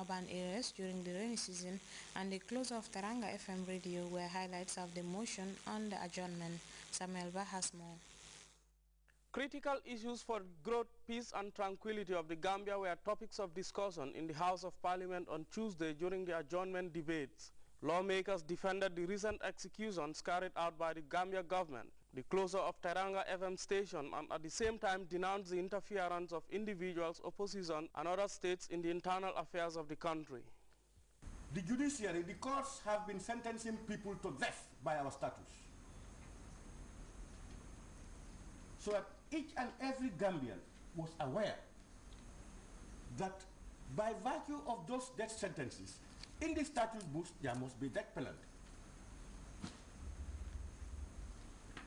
urban areas during the rainy season, and the closure of Teranga FM radio were highlights of the motion on the adjournment. Samuel Ba has more. Critical issues for growth, peace and tranquility of the Gambia were topics of discussion in the House of Parliament on Tuesday during the adjournment debates. Lawmakers defended the recent executions carried out by the Gambia government, the closure of Teranga FM station, and at the same time denounced the interference of individuals, opposition and other states in the internal affairs of the country. The judiciary, the courts have been sentencing people to death by our status. So that each and every Gambian was aware that by virtue of those death sentences, in the statute books there must be death penalty.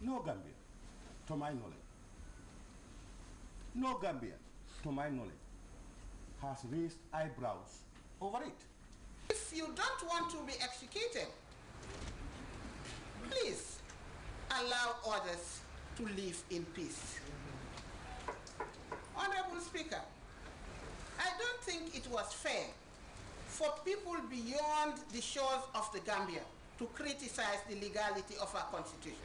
No Gambian, to my knowledge, no Gambian, to my knowledge, has raised eyebrows over it. If you don't want to be executed, please allow others to live in peace. Honorable Speaker, I don't think it was fair for people beyond the shores of the Gambia to criticize the legality of our constitution.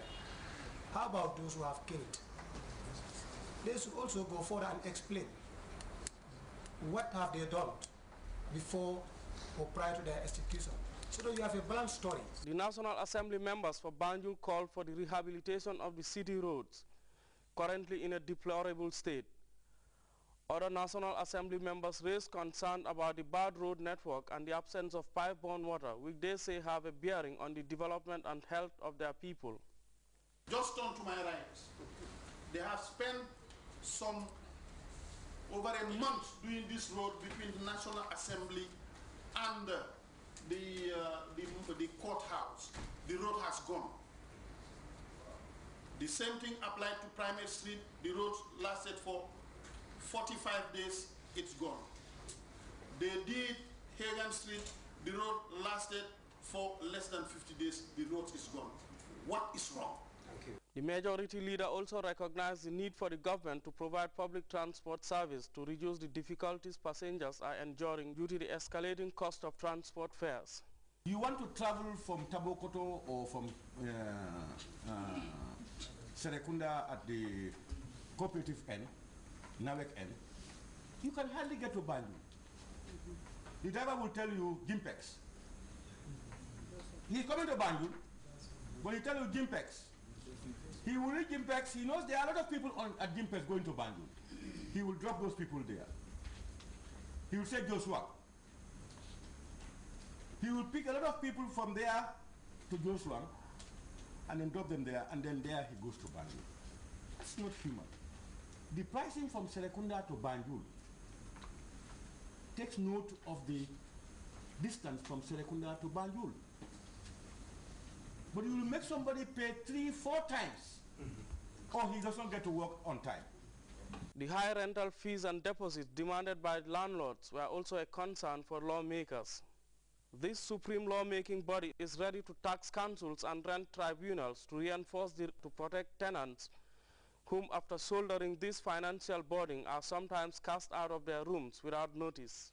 How about those who have killed? They should also go forward and explain what have they done before or prior to their execution, so that you have a balanced story. The National Assembly members for Banjul called for the rehabilitation of the city roads, currently in a deplorable state. Other National Assembly members raised concern about the bad road network and the absence of pipe-borne water, which they say have a bearing on the development and health of their people. Just turn to my right. They have spent over a month doing this road between the National Assembly and the courthouse. The road has gone. The same thing applied to Primate Street. The road lasted for 45 days, it's gone. They did Hagan Street, the road lasted for less than 50 days, the road is gone. What is wrong? The majority leader also recognized the need for the government to provide public transport service to reduce the difficulties passengers are enduring due to the escalating cost of transport fares. You want to travel from Tabokoto or from Serekunda at the cooperative end, Nawek end, you can hardly get to Banjul. The driver will tell you Gimpex. He's coming to Banjul, but he tell you Gimpex. He will reach Gimpex. He knows there are a lot of people at Gimpex going to Banjul. He will drop those people there. He will say Joshua. He will pick a lot of people from there to Joshua and then drop them there, and then there he goes to Banjul. That's not human. The pricing from Serekunda to Banjul takes note of the distance from Serekunda to Banjul. But you will make somebody pay 3-4 times, or he doesn't get to work on time. The high rental fees and deposits demanded by landlords were also a concern for lawmakers. This supreme lawmaking body is ready to tax councils and rent tribunals to reinforce to protect tenants whom, after shouldering this financial burden, are sometimes cast out of their rooms without notice.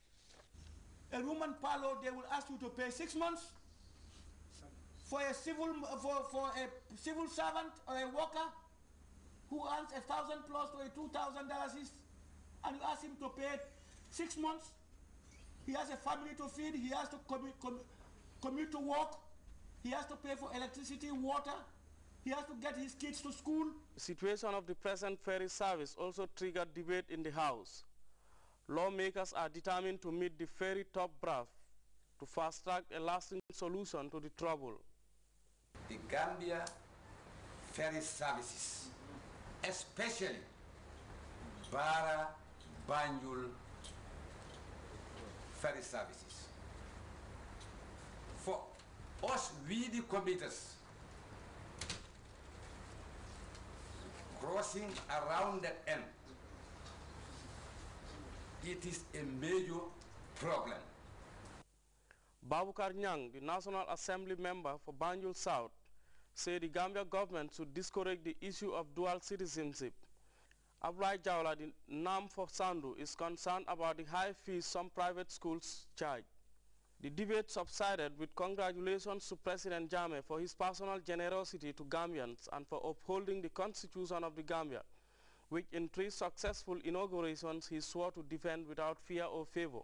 A room and parlor, they will ask you to pay 6 months for a civil servant or a worker who earns $1,000 plus or $2,000, and you ask him to pay 6 months. He has a family to feed. He has to commute to work. He has to pay for electricity, water. He has to get his kids to school. The situation of the present ferry service also triggered debate in the House. Lawmakers are determined to meet the ferry top brass to fast-track a lasting solution to the trouble. The Gambia ferry services, especially Bara, Banjul ferry services. For us, we the commuters, crossing around that end, it is a major problem. Babukar Nyang, the National Assembly member for Banjul South, said the Gambia government should discourage the issue of dual citizenship Abrai Jawla, the NAM for Sandu, is concerned about the high fees some private schools charge. The debate subsided with congratulations to President Jammeh for his personal generosity to Gambians and for upholding the Constitution of the Gambia, which in 3 successful inaugurations he swore to defend without fear or favor.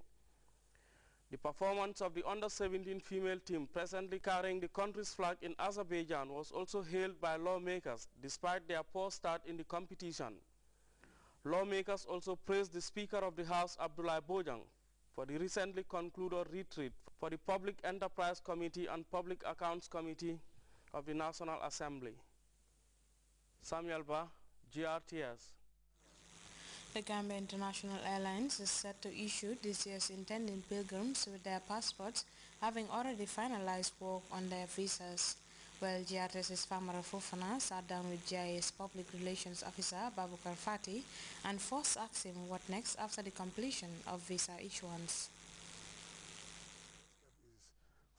The performance of the under-17 female team presently carrying the country's flag in Azerbaijan was also hailed by lawmakers despite their poor start in the competition. Lawmakers also praised the Speaker of the House, Abdullah Bojang, for the recently concluded retreat for the Public Enterprise Committee and Public Accounts Committee of the National Assembly. Samuel Ba, GRTS. The Gambia International Airlines is set to issue this year's intending pilgrims with their passports, having already finalized work on their visas. Well, GRTS's Famara Fofana sat down with GIA's Public Relations Officer, Babukar Fati, and first asked him what next after the completion of visa issuance.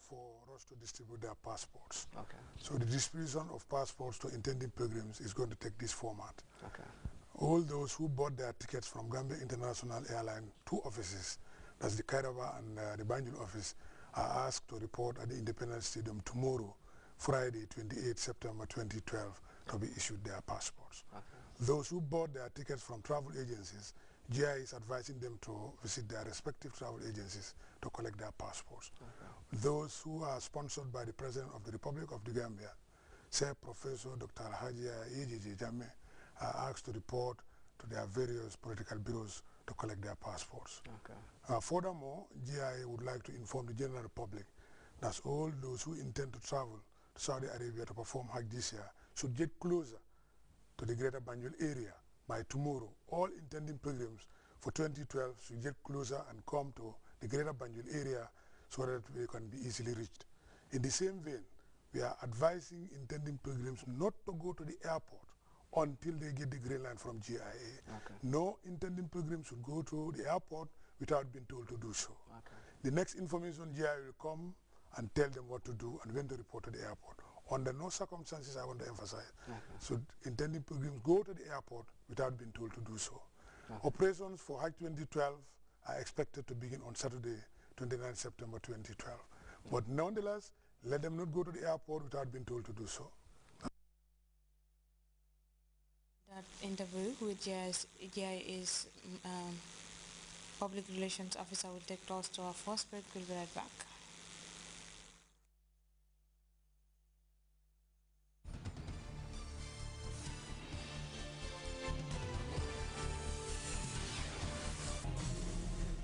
For us to distribute their passports. Okay. So the distribution of passports to intending pilgrims is going to take this format. Okay. All those who bought their tickets from Gambia International Airline, 2 offices, that's the Kairaba and the Banjul office, are asked to report at the Independence Stadium tomorrow, Friday, 28 September 2012, to be issued their passports. Okay. Those who bought their tickets from travel agencies, GI is advising them to visit their respective travel agencies to collect their passports. Okay. Those who are sponsored by the President of the Republic of the Gambia, say Professor Dr. Hajia Ejiji Jammeh, are asked to report to their various political bureaus to collect their passports. Okay. Furthermore, GI would like to inform the general public that all those who intend to travel to Saudi Arabia to perform Hajj this year should get closer to the greater Banjul area by tomorrow. All intending pilgrims for 2012 should get closer and come to the greater Banjul area so that we can be easily reached. In the same vein, we are advising intending pilgrims not to go to the airport until they get the green line from GIA. Okay. No intending pilgrims should go to the airport without being told to do so. Okay. The next information, GIA will come and tell them what to do and when to report to the airport. Under no circumstances, I want to emphasize, so intending pilgrims go to the airport without being told to do so. Okay. Operations for Hajj 2012 are expected to begin on Saturday, 29 September 2012. But nonetheless, let them not go to the airport without being told to do so. That interview with GIA's Public Relations Officer will take close to our first break. We'll be right back.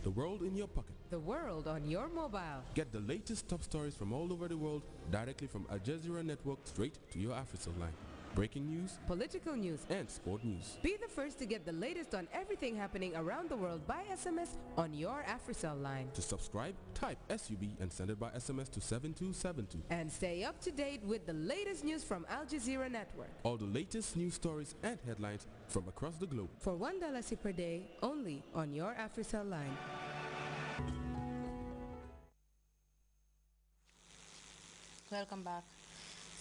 The world in your pocket. The world on your mobile. Get the latest top stories from all over the world directly from Al Jazeera Network straight to your AfriCell line. Breaking news, political news, and sport news. Be the first to get the latest on everything happening around the world by SMS on your AfriCell line. To subscribe, type SUB and send it by SMS to 7272. And stay up to date with the latest news from Al Jazeera Network. All the latest news stories and headlines from across the globe. For $1 per day, only on your AfriCell line. Welcome back.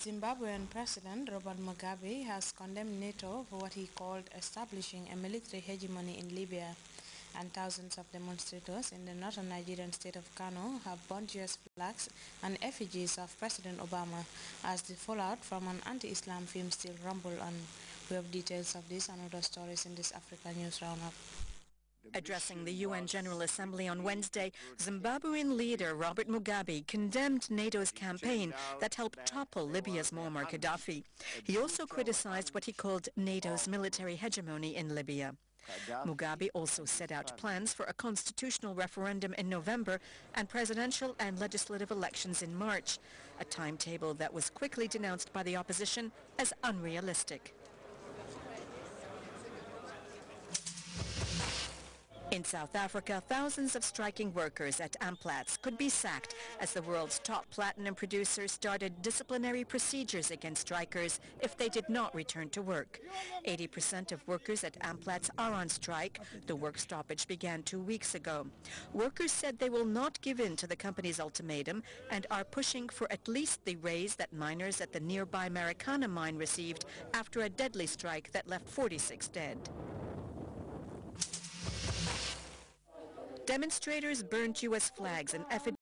Zimbabwean President Robert Mugabe has condemned NATO for what he called establishing a military hegemony in Libya, and thousands of demonstrators in the northern Nigerian state of Kano have burnt US flags and effigies of President Obama as the fallout from an anti-Islam film still rumble on. We have details of this and other stories in this Africa News Roundup. Addressing the UN General Assembly on Wednesday, Zimbabwean leader Robert Mugabe condemned NATO's campaign that helped topple Libya's Muammar Gaddafi. He also criticized what he called NATO's military hegemony in Libya. Mugabe also set out plans for a constitutional referendum in November and presidential and legislative elections in March, a timetable that was quickly denounced by the opposition as unrealistic. In South Africa, thousands of striking workers at Amplats could be sacked as the world's top platinum producer started disciplinary procedures against strikers if they did not return to work. 80% of workers at Amplats are on strike. The work stoppage began 2 weeks ago. Workers said they will not give in to the company's ultimatum and are pushing for at least the raise that miners at the nearby Marikana mine received after a deadly strike that left 46 dead. Demonstrators burnt U.S. flags and